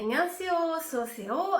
안녕하세요,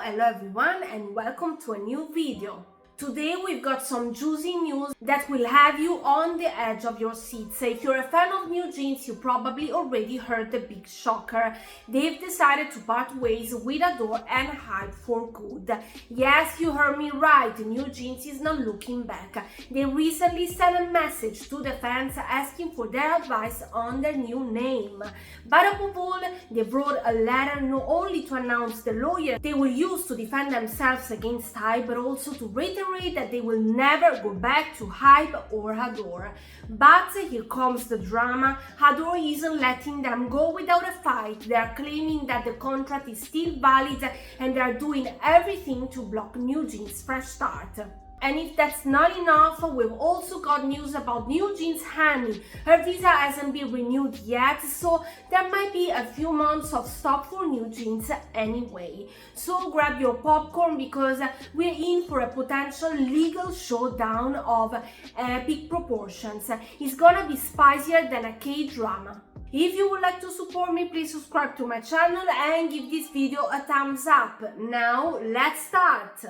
hello everyone and welcome to a new video. Today we've got some juicy news that will have you on the edge of your seats. If you're a fan of NewJeans, you probably already heard the big shocker. They've decided to part ways with ADOR and HYBE for good. Yes, you heard me right, NewJeans is not looking back. They recently sent a message to the fans asking for their advice on their new name. But above all, they wrote a letter not only to announce the lawyer they will use to defend themselves against HYBE, but also to reiterate that they will never go back to HYBE or ADOR. But here comes the drama. ADOR isn't letting them go without a fight. They are claiming that the contract is still valid and they are doing everything to block NewJeans' fresh start. And if that's not enough, we've also got news about NewJeans Hanni. Her visa hasn't been renewed yet, so there might be a few months of stop for NewJeans anyway. So grab your popcorn because we're in for a potential legal showdown of epic proportions. It's gonna be spicier than a K-drama. If you would like to support me, please subscribe to my channel and give this video a thumbs up. Now, let's start!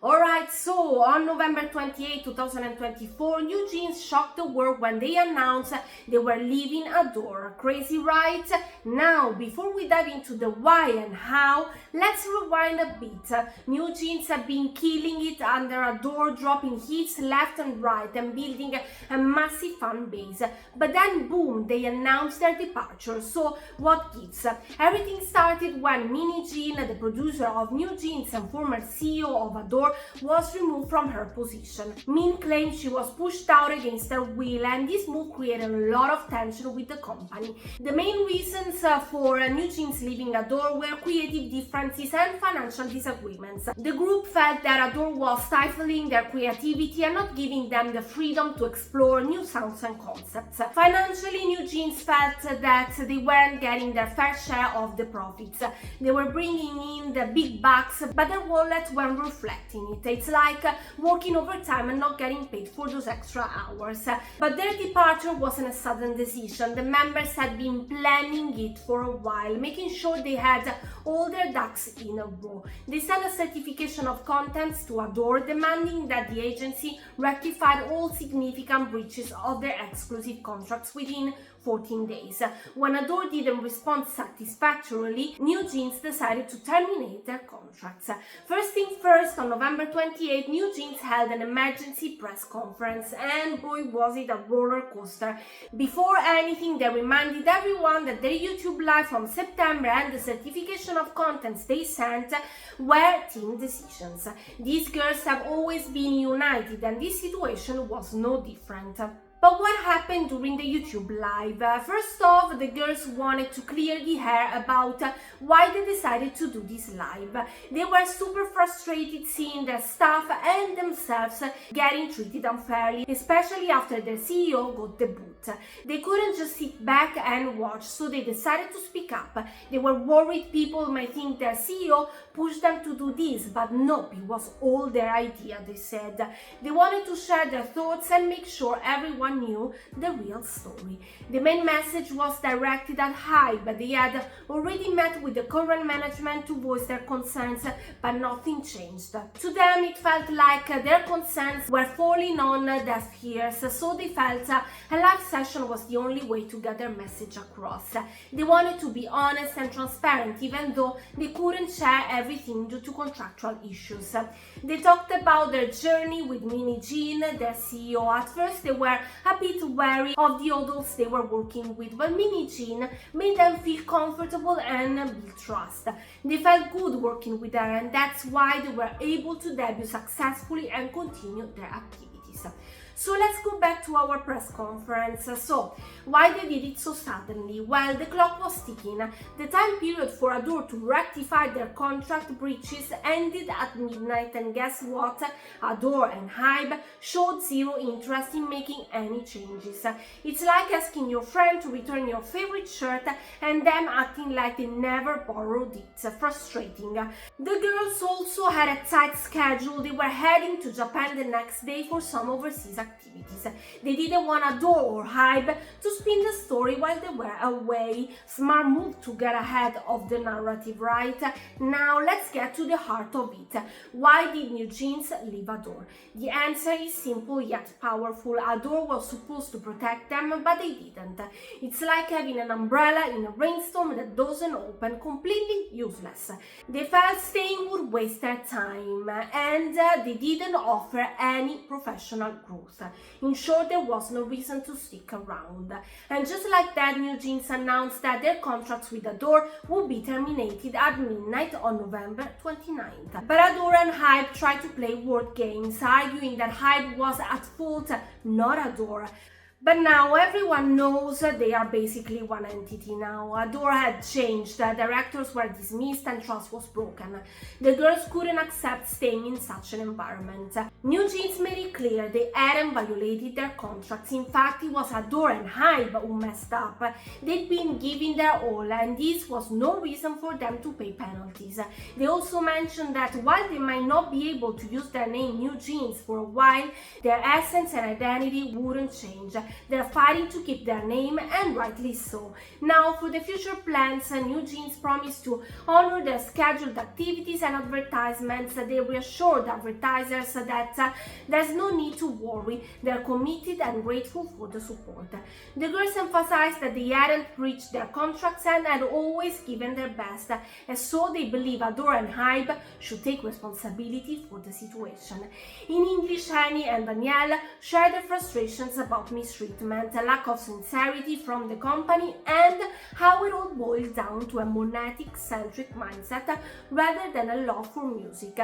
Alright, so on November 28, 2024, NewJeans shocked the world when they announced they were leaving ADOR. Crazy, right? Now, before we dive into the why and how, let's rewind a bit. NewJeans have been killing it under ADOR, dropping hits left and right and building a massive fan base. But then, boom, they announced their departure. So, what gives? Everything started when Jean, the producer of NewJeans and former CEO of ADOR, was removed from her position. Min claimed she was pushed out against her will, and this move created a lot of tension with the company. The main reasons for NewJeans leaving ADOR were creative differences and financial disagreements. The group felt that ADOR was stifling their creativity and not giving them the freedom to explore new sounds and concepts. Financially, NewJeans felt that they weren't getting their fair share of the profits. They were bringing in the big bucks, but their wallets weren't reflecting it. It's like working overtime and not getting paid for those extra hours. But their departure wasn't a sudden decision. The members had been planning it for a while, making sure they had all their ducks in a row. They sent a certification of contents to ADOR, demanding that the agency rectified all significant breaches of their exclusive contracts within 14 days. When ADOR didn't respond satisfactorily, NewJeans decided to terminate their contracts. First thing first, on November 28, NewJeans held an emergency press conference, and boy was it a roller coaster. Before anything, they reminded everyone that their YouTube live from September and the certification of contents they sent were team decisions. These girls have always been united, and this situation was no different. But what happened during the YouTube live? First off, the girls wanted to clear the air about why they decided to do this live. They were super frustrated seeing their staff and themselves getting treated unfairly, especially after their CEO got the boot. They couldn't just sit back and watch, so they decided to speak up. They were worried people might think their CEO pushed them to do this, but nope, it was all their idea, they said. They wanted to share their thoughts and make sure everyone knew the real story. The main message was directed at HYBE, but they had already met with the current management to voice their concerns, but nothing changed. To them, it felt like their concerns were falling on deaf ears, so they felt a live session was the only way to get their message across. They wanted to be honest and transparent, even though they couldn't share everything due to contractual issues. They talked about their journey with Jean, their CEO. At first, they were a bit wary of the adults they were working with, but Jean made them feel comfortable and build trust. They felt good working with her, and that's why they were able to debut successfully and continue their activities. So let's go back to our press conference. So, why they did it so suddenly? Well, the clock was ticking. The time period for ADOR to rectify their contract breaches ended at midnight, and guess what? ADOR and HYBE showed zero interest in making any changes. It's like asking your friend to return your favorite shirt and them acting like they never borrowed it. Frustrating. The girls also had a tight schedule. They were heading to Japan the next day for some overseas activities. activities. They didn't want ADOR or HYBE to spin the story while they were away. Smart move to get ahead of the narrative, right? Now let's get to the heart of it. Why did NewJeans leave ADOR? The answer is simple yet powerful. ADOR was supposed to protect them, but they didn't. It's like having an umbrella in a rainstorm that doesn't open, completely useless. They felt staying would waste their time, and they didn't offer any professional growth. In short, there was no reason to stick around. And just like that, NewJeans announced that their contracts with ADOR would be terminated at midnight on November 29th. But ADOR and HYBE tried to play word games, arguing that HYBE was at fault, not ADOR. But now everyone knows they are basically one entity now. ADOR had changed, directors were dismissed and trust was broken. The girls couldn't accept staying in such an environment. NewJeans made it clear they hadn't violated their contracts. In fact, it was ADOR and HYBE who messed up. They'd been giving their all, and this was no reason for them to pay penalties. They also mentioned that while they might not be able to use their name NewJeans for a while, their essence and identity wouldn't change. They're fighting to keep their name, and rightly so. Now, for the future plans, NewJeans promised to honor their scheduled activities and advertisements. They reassured advertisers that there's no need to worry. They're committed and grateful for the support. The girls emphasized that they hadn't breached their contracts and had always given their best, and so they believe ADOR and HYBE should take responsibility for the situation. In English, Hanni and Danielle shared their frustrations about mistreatment, a lack of sincerity from the company, and how it all boils down to a monetic-centric mindset rather than a love for music.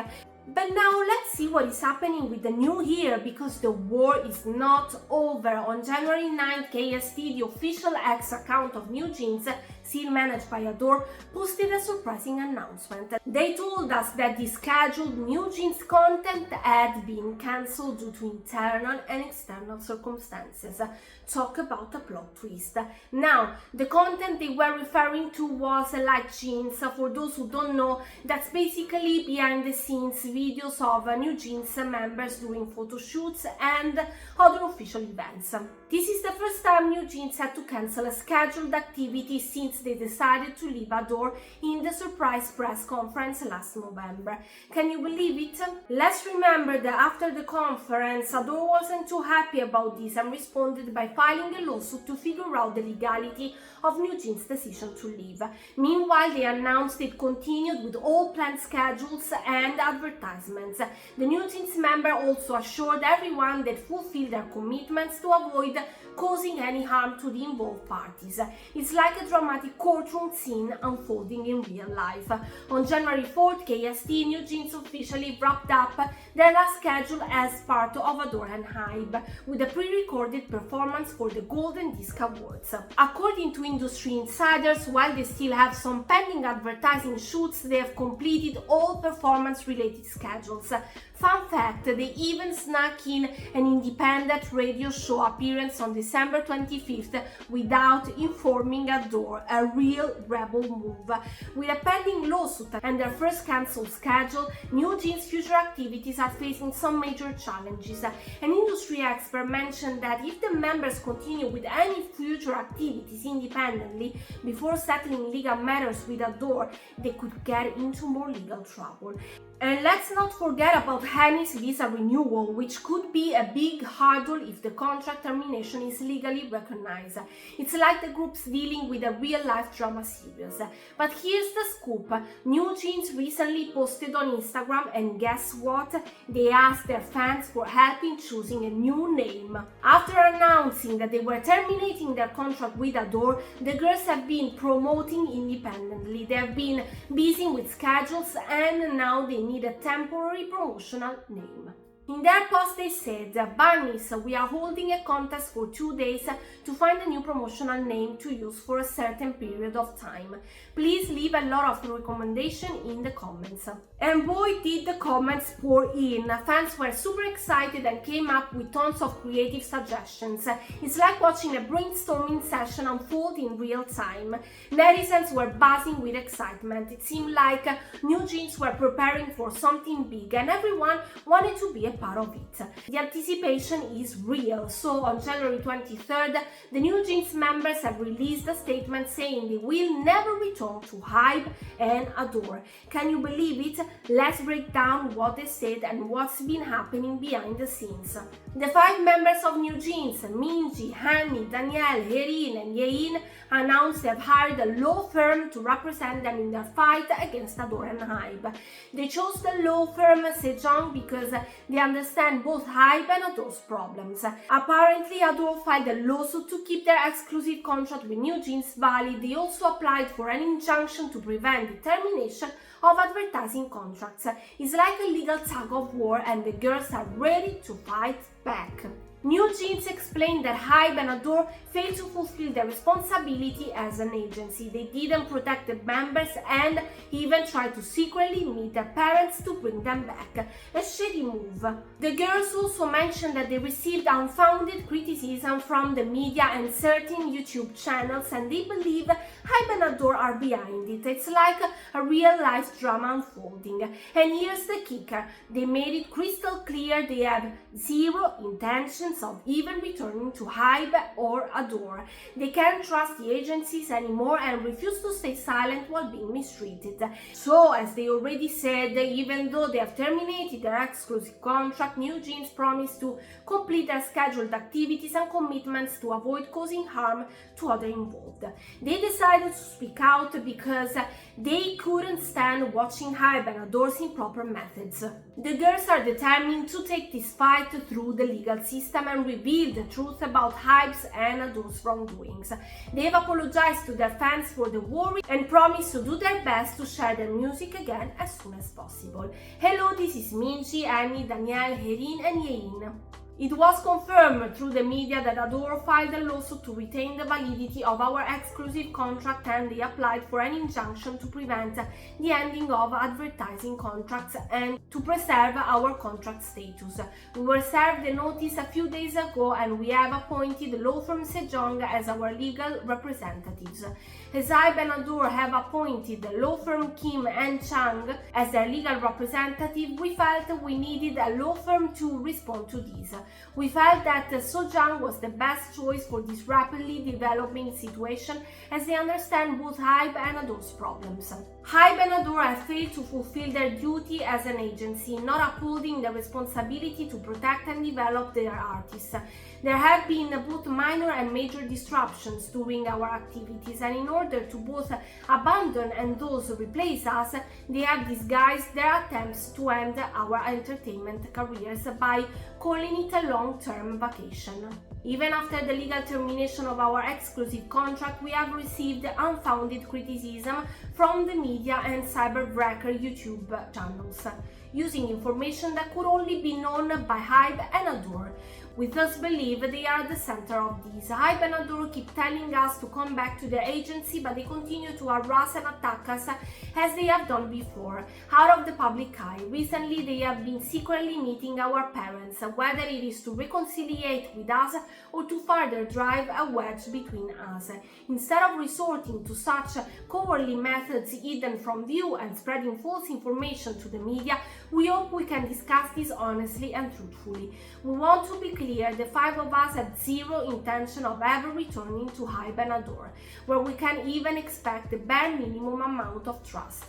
But now let's see what is happening with the new year, because the war is not over. On January 9th, KST, the official X account of NewJeans, still managed by ADOR, posted a surprising announcement. They told us that the scheduled NewJeans content had been cancelled due to internal and external circumstances. Talk about a plot twist. Now, the content they were referring to was Like Jeans. For those who don't know, that's basically behind the scenes videos of NewJeans members doing photo shoots and other official events. This is the first time NewJeans had to cancel a scheduled activity since they decided to leave ADOR in the surprise press conference last November. Can you believe it? Let's remember that after the conference, ADOR wasn't too happy about this and responded by filing a lawsuit to figure out the legality of NewJeans' decision to leave. Meanwhile, they announced it continued with all planned schedules and advertisements. The NewJeans member also assured everyone they'd fulfill their commitments to avoid causing any harm to the involved parties. It's like a dramatic courtroom scene unfolding in real life. On January 4th, KST NewJeans officially wrapped up their last schedule as part of ADOR and HYBE with a pre-recorded performance for the Golden Disc Awards. According to industry insiders, while they still have some pending advertising shoots, they have completed all performance-related schedules. Fun fact, they even snuck in an independent radio show appearance on December 25th without informing ADOR, a real rebel move. With a pending lawsuit and their first cancelled schedule, NewJeans' future activities are facing some major challenges. An industry expert mentioned that if the members continue with any future activities independently before settling legal matters with ADOR, they could get into more legal trouble. And let's not forget about Hanni's visa renewal, which could be a big hurdle if the contract termination is legally recognized. It's like the group's dealing with a real-life drama series. But here's the scoop. NewJeans recently posted on Instagram, and guess what? They asked their fans for help in choosing a new name. After announcing that they were terminating their contract with ADOR, the girls have been promoting independently. They have been busy with schedules, and now they need a temporary promotional name. In their post they said, "Bunnies, we are holding a contest for 2 days to find a new promotional name to use for a certain period of time. Please leave a lot of recommendations in the comments." And boy, did the comments pour in. Fans were super excited and came up with tons of creative suggestions. It's like watching a brainstorming session unfold in real time. Netizens were buzzing with excitement. It seemed like NewJeans were preparing for something big, and everyone wanted to be a part of it. The anticipation is real, so on January 23rd, the NewJeans members have released a statement saying they will never return to HYBE and ADOR. Can you believe it? Let's break down what they said and what's been happening behind the scenes. The 5 members of NewJeans, Minji, Hanni, Danielle, Herin and Yein, announced they have hired a law firm to represent them in their fight against ADOR and HYBE. They chose the law firm Sejong because they understand both HYBE and ADOR's problems. Apparently, ADOR filed a lawsuit to keep their exclusive contract with NewJeans valid. They also applied for an injunction to prevent the termination of advertising contracts. It's like a legal tug of war, and the girls are ready to fight back. NewJeans explained that HYBE and ADOR failed to fulfill their responsibility as an agency. They didn't protect the members and even tried to secretly meet their parents to bring them back. A shady move. The girls also mentioned that they received unfounded criticism from the media and certain YouTube channels, and they believe HYBE and ADOR are behind it. It's like a real-life drama unfolding. And here's the kicker. They made it crystal clear they have zero intentions of even returning to HYBE or ADOR. They can't trust the agencies anymore and refuse to stay silent while being mistreated. So, as they already said, even though they have terminated their exclusive contract, NewJeans promised to complete their scheduled activities and commitments to avoid causing harm to others involved. They decided to speak out because they couldn't stand watching HYBE and ADOR's improper methods. The girls are determined to take this fight through the legal system and reveal the truth about HYBE's and ADOR's wrongdoings. They've apologized to their fans for the worry and promised to do their best to share their music again as soon as possible. Hello, this is Minji, Hanni, Danielle, Herin and Yein. It was confirmed through the media that ADOR filed a lawsuit to retain the validity of our exclusive contract, and they applied for an injunction to prevent the ending of advertising contracts and to preserve our contract status. We were served the notice a few days ago, and we have appointed law firm Sejong as our legal representatives. As HYBE and ADOR have appointed the law firm Kim and Chang as their legal representative, we felt we needed a law firm to respond to this. We felt that Sojang was the best choice for this rapidly developing situation, as they understand both HYBE and ADOR's problems. HYBE and ADOR have failed to fulfill their duty as an agency, not upholding the responsibility to protect and develop their artists. There have been both minor and major disruptions during our activities, and in order to both abandon and thus replace us, they have disguised their attempts to end our entertainment careers by calling it a long-term vacation. Even after the legal termination of our exclusive contract, we have received unfounded criticism from the media and cyber-wrecker YouTube channels, using information that could only be known by HYBE and ADOR. We thus believe they are at the center of this. HYBE and ADOR keep telling us to come back to their agency, but they continue to harass and attack us as they have done before, out of the public eye. Recently, they have been secretly meeting our parents, whether it is to reconciliate with us or to further drive a wedge between us. Instead of resorting to such cowardly methods hidden from view and spreading false information to the media, we hope we can discuss this honestly and truthfully. We want to be clear, the 5 of us have zero intention of ever returning to HYBE and ADOR, where we can even expect the bare minimum amount of trust.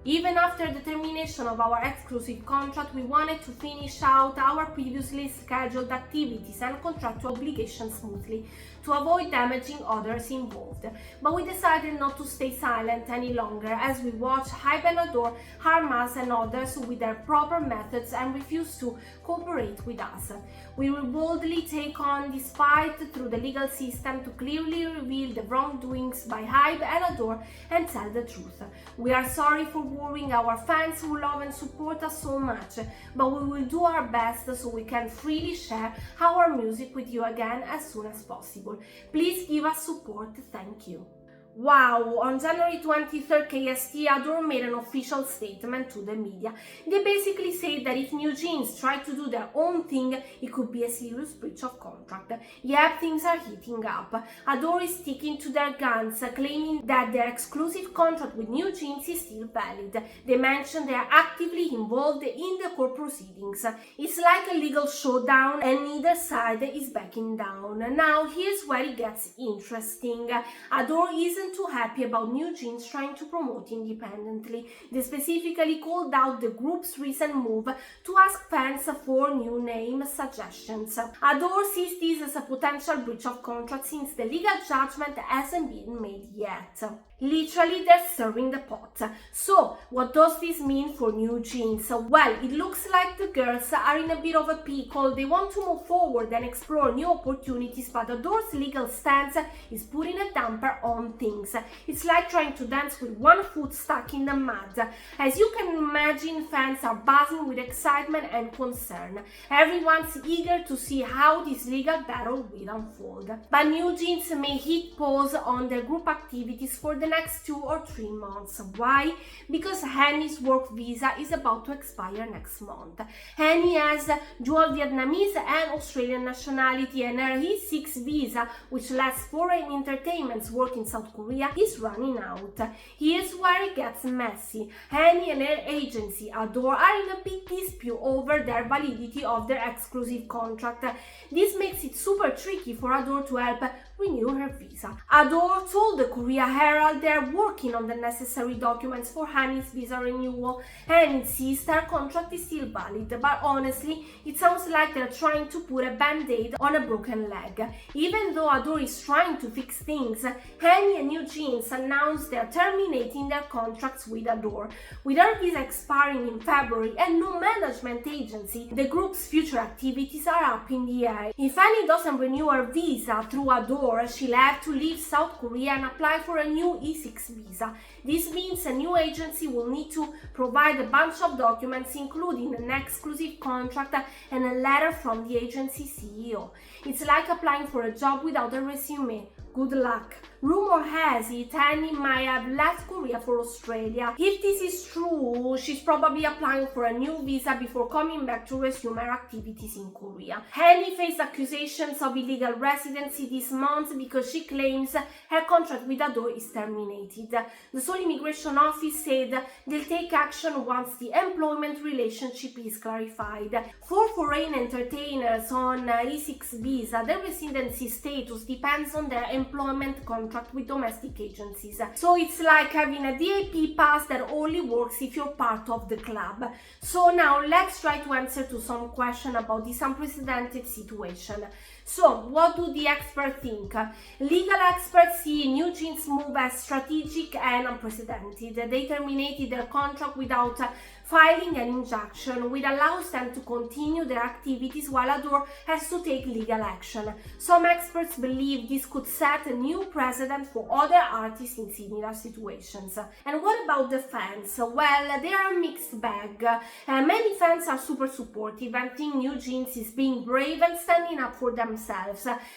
Even after the termination of our exclusive contract, we wanted to finish out our previously scheduled activities and contractual obligations smoothly, to avoid damaging others involved. But we decided not to stay silent any longer, as we watch HYBE and ADOR harm us and others with their proper methods and refuse to cooperate with us. We will boldly take on this fight through the legal system to clearly reveal the wrongdoings by HYBE and ADOR and tell the truth. We are sorry for worrying our fans who love and support us so much, but we will do our best so we can freely share our music with you again as soon as possible. Please give us support. Thank you. Wow, on January 23rd, KST ADOR made an official statement to the media. They basically said that if NewJeans try to do their own thing, it could be a serious breach of contract. Yep, things are heating up. ADOR is sticking to their guns, claiming that their exclusive contract with NewJeans is still valid. They mentioned they are actively involved in the court proceedings. It's like a legal showdown and neither side is backing down. Now, here's where it gets interesting. ADOR isn't too happy about NewJeans trying to promote independently. They specifically called out the group's recent move to ask fans for new name suggestions. ADOR sees this as a potential breach of contract since the legal judgment hasn't been made yet. Literally, they're stirring the pot. So, what does this mean for NewJeans? Well, it looks like the girls are in a bit of a pickle. They want to move forward and explore new opportunities, but ADOR's legal stance is putting a damper on things. It's like trying to dance with one foot stuck in the mud. As you can imagine, fans are buzzing with excitement and concern. Everyone's eager to see how this legal battle will unfold. But NewJeans may hit pause on their group activities for the next 2 or 3 months. Why? Because Hanni's work visa is about to expire next month. Hanni has dual Vietnamese and Australian nationality, and her E6 visa, which lets foreign entertainment's work in South Korea, is running out. Here's where it gets messy. Hanni and her agency ADOR are in a big dispute over their validity of their exclusive contract. This makes it super tricky for ADOR to help renew her visa. ADOR told the Korea Herald they're working on the necessary documents for Hanni's visa renewal and insists her contract is still valid, but honestly, it sounds like they're trying to put a band-aid on a broken leg. Even though ADOR is trying to fix things, Hanni and NewJeans announced they're terminating their contracts with ADOR. With her visa expiring in February and no management agency, the group's future activities are up in the air. If Hanni doesn't renew her visa through ADOR, she'll have to leave South Korea and apply for a new E6 visa. This means a new agency will need to provide a bunch of documents, including an exclusive contract and a letter from the agency CEO. It's like applying for a job without a resume. Good luck. Rumor has it Hanni might have left Korea for Australia. If this is true, she's probably applying for a new visa before coming back to resume her activities in Korea. Hanni faced accusations of illegal residency this month because she claims her contract with ADOR is terminated. The Seoul Immigration Office said they'll take action once the employment relationship is clarified. For foreign entertainers on E6 visa, their residency status depends on their employment contract with domestic agencies. So it's like having a VIP pass that only works if you're part of the club. So now let's try to answer to some question about this unprecedented situation. So, what do the experts think? Legal experts see NewJeans' move as strategic and unprecedented. They terminated their contract without filing an injunction, which allows them to continue their activities while ADOR has to take legal action. Some experts believe this could set a new precedent for other artists in similar situations. And what about the fans? Well, they are a mixed bag. Many fans are super supportive and think NewJeans is being brave and standing up for themselves.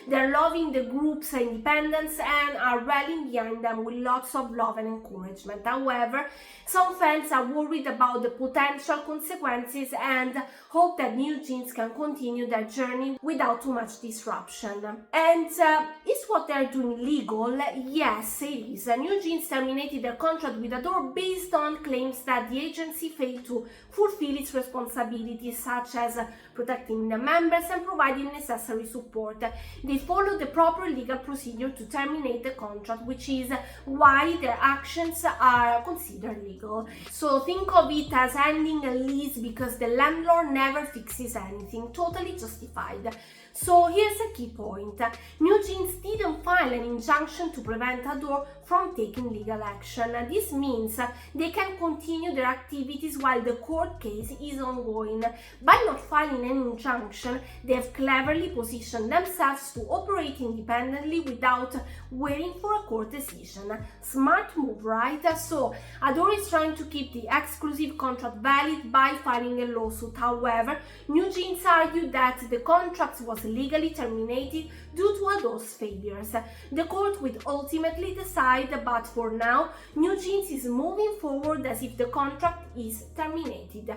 They're loving the group's independence and are rallying behind them with lots of love and encouragement. However, some fans are worried about the potential consequences and hope that NewJeans can continue their journey without too much disruption. And is what they're doing legal? Yes, it is. NewJeans terminated their contract with ADOR based on claims that the agency failed to fulfill its responsibilities, such as protecting the members and providing necessary support. They followed the proper legal procedure to terminate the contract, which is why their actions are considered legal. So think of it as ending a lease because the landlord never fixes anything, totally justified. So here's a key point. NewJeans didn't file an injunction to prevent ADOR from taking legal action. This means they can continue their activities while the court case is ongoing. By not filing an injunction, they have cleverly positioned themselves to operate independently without waiting for a court decision. Smart move, right? So ADOR is trying to keep the exclusive contract valid by filing a lawsuit. However, NewJeans argued that the contract was was legally terminated due to ADOR's failures. The court will ultimately decide, but for now, NewJeans is moving forward as if the contract is terminated.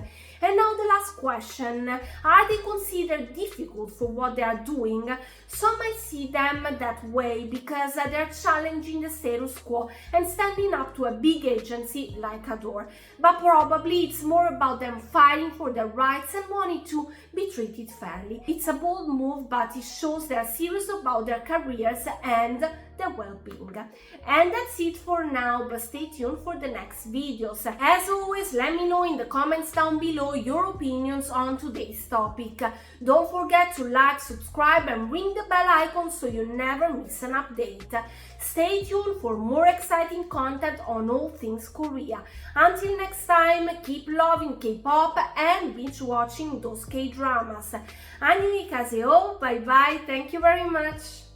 And now the last question: are they considered difficult for what they are doing? Some might see them that way because they're challenging the status quo and standing up to a big agency like ADOR. But probably it's more about them fighting for their rights and wanting to be treated fairly. It's a bold move, but it shows they're serious about their careers and their well-being. And that's it for now, but stay tuned for the next videos. As always, let me know in the comments down below your opinions on today's topic. Don't forget to like, subscribe and ring the bell icon so you never miss an update. Stay tuned for more exciting content on all things Korea. Until next time, keep loving K-pop and binge watching those K-dramas. 안녕히 가세요. Bye bye. Thank you very much.